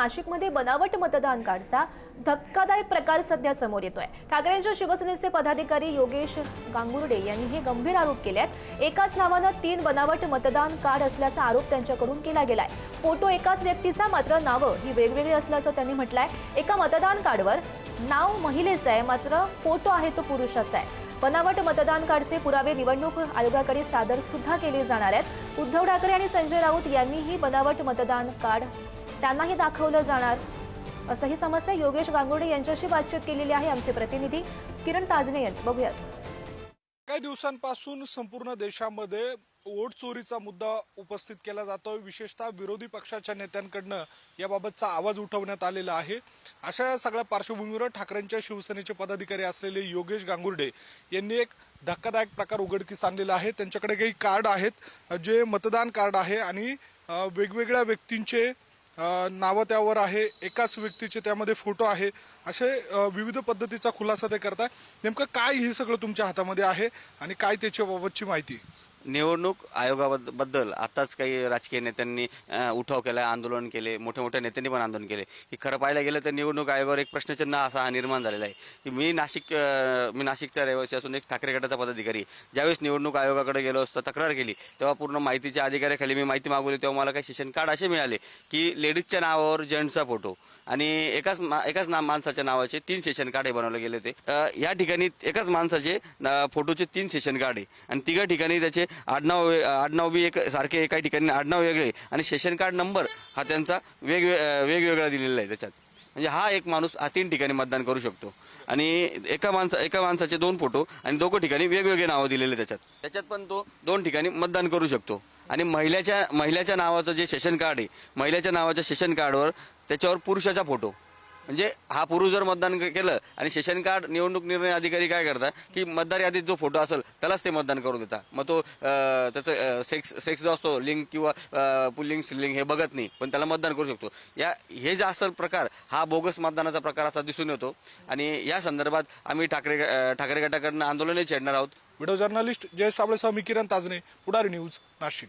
नाशिकमध्ये बनावट मतदान कार्डचा धक्कादायक प्रकार सध्या समोर येतोय। ठाकरेंच्या शिवसेनेचे पदाधिकारी योगेश गांगुर्डे यांनी हे गंभीर आरोप केले आहेत। एकाच नावानं 3 बनावट मतदान कार्ड असल्याचा आरोप त्यांच्याकडून केला गेलाय। फोटो एकाच व्यक्तीचा, मात्र नावं ही वेगवेगळी असल्याचं त्यांनी म्हटलंय। एका मतदान कार्डवर नाव महिलेचं आहे, मात्र फोटो आहे तो पुरुषाचा आहे। बनावट मतदान कार्डचे पुरावे निवडणूक आयोगाकडे सादर सुद्धा केले जाणार आहेत। उद्धव ठाकरे आणि संजय राऊत यांनीही बनावट मतदान कार्ड त्यांनाही दाखवलं जाणार असंही समजतंय। योगेश गांगुर्डे यांच्याशी बातचीत केलेली आहे आमचे प्रतिनिधी किरण ताजने यांनी। बघूयात। काही दिवसांपासून संपूर्ण देशामध्ये वोट चोरीचा मुद्दा उपस्थित केला जातोय। विशेषतः विरोधी पक्षाच्या नेत्यांकडनं याबाबतचा आवाज उठवण्यात आलेला आहे। अशा या सगळ्या पार्श्वभूमीवर ठाकरेंच्या शिवसेनेचे पदाधिकारी असलेले योगेश गांगुर्डे यांनी एक धक्कादायक प्रकार उघडकीस आणलेला आहे। त्यांच्याकडे काही कार्ड आहेत जे मतदान कार्ड आहे आणि वेगवेगळ्या व्यक्तींचे नाव त्यावर आहे, एकाच व्यक्तीचे त्यामध्ये फोटो आहे। असे विविध पद्धतीचा खुलासा ते करताय। नेमकं काय हे सगळं तुमच्या हातामध्ये आहे आणि काय त्याच्याबाबतची माहिती? निवडणूक आयोगाबद्दल आताच काही राजकीय नेत्यांनी उठाव केला, आंदोलन केले, मोठ्या मोठ्या नेत्यांनी पण आंदोलन केले की खरं पाहायला गेलं तर निवडणूक आयोगावर एक प्रश्नचिन्ह असा निर्माण झालेला आहे की मी नाशिकचा रहिवासी असून एक ठाकरे गटाचा पदाधिकारी ज्यावेळेस निवडणूक आयोगाकडे गेलो असता तक्रार केली तेव्हा पूर्ण माहितीच्या अधिकाऱ्याखाली मी माहिती मागवली तेव्हा मला काही सेशन कार्ड असे मिळाले की लेडीजच्या नावावर जेंट्सचा फोटो आणि एकाच माणसाच्या नावाचे 3 सेशन कार्ड हे बनवले गेले होते। या ठिकाणी एकाच माणसाचे फोटोचे 3 सेशन कार्ड आहे आणि 3 ठिकाणी त्याचे आडनाव बी एक सारखे, काही ठिकाणी आडनाव वेगळे आणि सेशन कार्ड नंबर हा त्यांचा वेगवेगळा दिलेला आहे त्याच्यात। म्हणजे हा एक माणूस 3 ठिकाणी मतदान करू शकतो आणि एका माणसाचे 2 फोटो आणि 2 ठिकाणी वेगवेगळे नावं दिलेले त्याच्यात पण तो 2 ठिकाणी मतदान करू शकतो। आणि महिलेच्या नावाचं जे सेशन कार्ड आहे, महिलेच्या नावाच्या सेशन कार्डवर त्याच्यावर पुरुषाचा फोटो, म्हणजे हा पुरुष जर मतदान केलं आणि सेशन कार्ड निवडणूक निर्णय अधिकारी काय करतात की मतदार यादीत जो फोटो असेल त्यालाच ते मतदान करू देतात। मग तो त्याचं सेक्स जो असतो लिंग किंवा पुल्लिंग स्त्रीलिंग हे बघत नाही, पण त्याला मतदान करू शकतो। हे जे असेल प्रकार हा बोगस मतदानाचा प्रकार असा दिसून येतो आणि या संदर्भात आम्ही ठाकरे गटाकडून आंदोलनही छेडणार आहोत। व्हिडिओ जर्नलिस्ट जय साबळेसह मी किरण ताजने, पुढारी न्यूज, नाशिक।